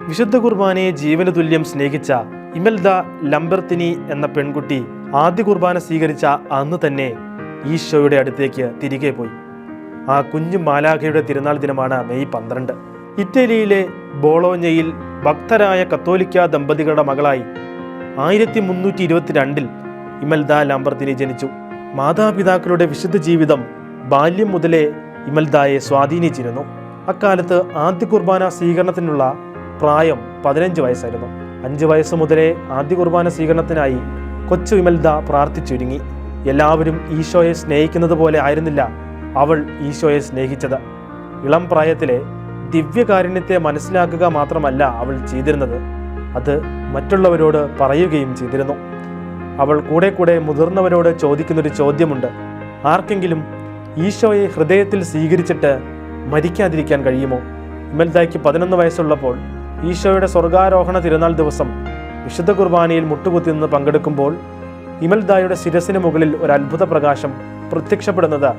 വിശുദ്ധ കുർബാനയെ ജീവന തുല്യം സ്നേഹിച്ച ഇമൽദ ലംബർത്തിനി എന്ന പെൺകുട്ടി ആദ്യ കുർബാന സ്വീകരിച്ച അന്ന് തന്നെ ഈശോയുടെ അടുത്തേക്ക് തിരികെ പോയി. ആ കുഞ്ഞു മാലാഖയുടെ തിരുനാൾ ദിനമാണ് മെയ് 12. ഇറ്റലിയിലെ ബോളോഞ്ഞയിൽ ഭക്തരായ കത്തോലിക്ക ദമ്പതികളുടെ മകളായി 1322 ഇമൽദ ലംബർത്തിനി ജനിച്ചു. മാതാപിതാക്കളുടെ വിശുദ്ധ ജീവിതം ബാല്യം മുതലേ ഇമൽദയെ സ്വാധീനിച്ചിരുന്നു. അക്കാലത്ത് ആദ്യ കുർബാന സ്വീകരണത്തിനുള്ള പ്രായം 15 വയസ്സായിരുന്നു. 5 വയസ്സ് മുതലേ ആദ്യ കുർബാന സ്വീകരണത്തിനായി കൊച്ചു ഇമൽദ പ്രാർത്ഥിച്ചൊരുങ്ങി. എല്ലാവരും ഈശോയെ സ്നേഹിക്കുന്നത് പോലെ ആയിരുന്നില്ല അവൾ ഈശോയെ സ്നേഹിച്ചത്. ഇളം പ്രായത്തിലെ ദിവ്യകാരുണ്യത്തെ മനസ്സിലാക്കുക മാത്രമല്ല അവൾ ചെയ്തിരുന്നത്, അത് മറ്റുള്ളവരോട് പറയുകയും ചെയ്തിരുന്നു. അവൾ കൂടെ കൂടെ മുതിർന്നവരോട് ചോദിക്കുന്നൊരു ചോദ്യമുണ്ട്: ആർക്കെങ്കിലും ഈശോയെ ഹൃദയത്തിൽ സ്വീകരിച്ചിട്ട് മരിക്കാതിരിക്കാൻ കഴിയുമോ? ഇമൽദയ്ക്ക് 11 വയസ്സുള്ളപ്പോൾ ഈശോയുടെ സ്വർഗാരോഹണ തിരുനാൾ ദിവസം വിശുദ്ധ കുർബാനയിൽ മുട്ടുകുത്തി നിന്ന് പങ്കെടുക്കുമ്പോൾ ഇമൽദയുടെ ശിരസിന് മുകളിൽ ഒരു അത്ഭുത പ്രകാശം പ്രത്യക്ഷപ്പെടുന്നത്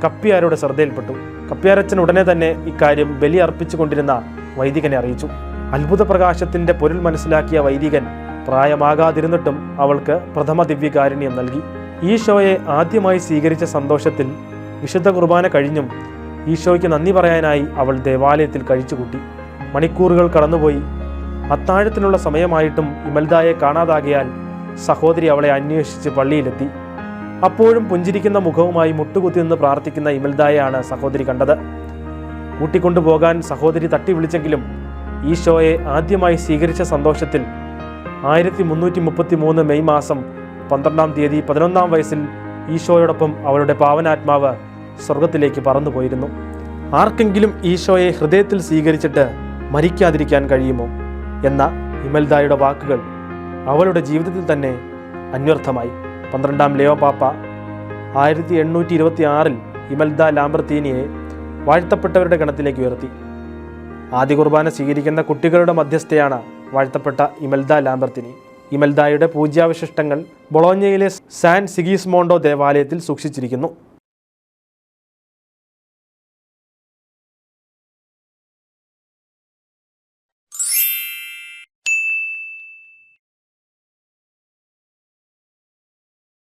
കപ്പ്യാരുടെ ശ്രദ്ധയിൽപ്പെട്ടു. കപ്പ്യാരച്ചൻ ഉടനെ തന്നെ ഇക്കാര്യം ബലി അർപ്പിച്ചു കൊണ്ടിരുന്ന വൈദികനെ അറിയിച്ചു. അത്ഭുത പ്രകാശത്തിന്റെ പൊരുൾ മനസ്സിലാക്കിയ വൈദികൻ പ്രായമാകാതിരുന്നിട്ടും അവൾക്ക് പ്രഥമ ദിവ്യകാരുണ്യം നൽകി. ഈശോയെ ആദ്യമായി സ്വീകരിച്ച സന്തോഷത്തിൽ വിശുദ്ധ കുർബാന കഴിഞ്ഞും ഈശോയ്ക്ക് നന്ദി പറയാനായി അവൾ ദേവാലയത്തിൽ കഴിച്ചുകൂട്ടി. മണിക്കൂറുകൾ കടന്നുപോയി. അത്താഴത്തിനുള്ള സമയമായിട്ടും ഇമൽദയെ കാണാതാകിയാൽ സഹോദരി അവളെ അന്വേഷിച്ച് പള്ളിയിലെത്തി. അപ്പോഴും പുഞ്ചിരിക്കുന്ന മുഖവുമായി മുട്ടുകുത്തി നിന്ന് പ്രാർത്ഥിക്കുന്ന ഇമൽദയെയാണ് സഹോദരി കണ്ടത്. കൂട്ടിക്കൊണ്ടുപോകാൻ സഹോദരി തട്ടി വിളിച്ചെങ്കിലും ഈശോയെ ആദ്യമായി സ്വീകരിച്ച സന്തോഷത്തിൽ 1333 മെയ് മാസം 12-ാം തീയതി 11-ാം വയസ്സിൽ ഈശോയോടൊപ്പം അവളുടെ പാവനാത്മാവ് സ്വർഗത്തിലേക്ക് പറന്നുപോയിരുന്നു. ആർക്കെങ്കിലും ഈശോയെ ഹൃദയത്തിൽ സ്വീകരിച്ചിട്ട് മരിക്കാതിരിക്കാൻ കഴിയുമോ എന്ന ഇമൽദയുടെ വാക്കുകൾ അവളുടെ ജീവിതത്തിൽ തന്നെ അന്വർത്ഥമായി. 12-ാം ലിയോ പാപ്പ 1826 ഇമൽദ ലാംബർത്തിനിയെ വാഴ്ത്തപ്പെട്ടവരുടെ ഗണത്തിലേക്ക് ഉയർത്തി. ആദ്യ കുർബാന സ്വീകരിക്കുന്ന കുട്ടികളുടെ മധ്യസ്ഥയാണ് വാഴ്ത്തപ്പെട്ട ഇമൽദ ലാംബർത്തിനി. ഇമൽദയുടെ പൂജ്യാവശിഷ്ടങ്ങൾ ബൊളോഞ്ഞയിലെ സാൻ സിഗിസ്മോണ്ടോ ദേവാലയത്തിൽ സൂക്ഷിച്ചിരിക്കുന്നു.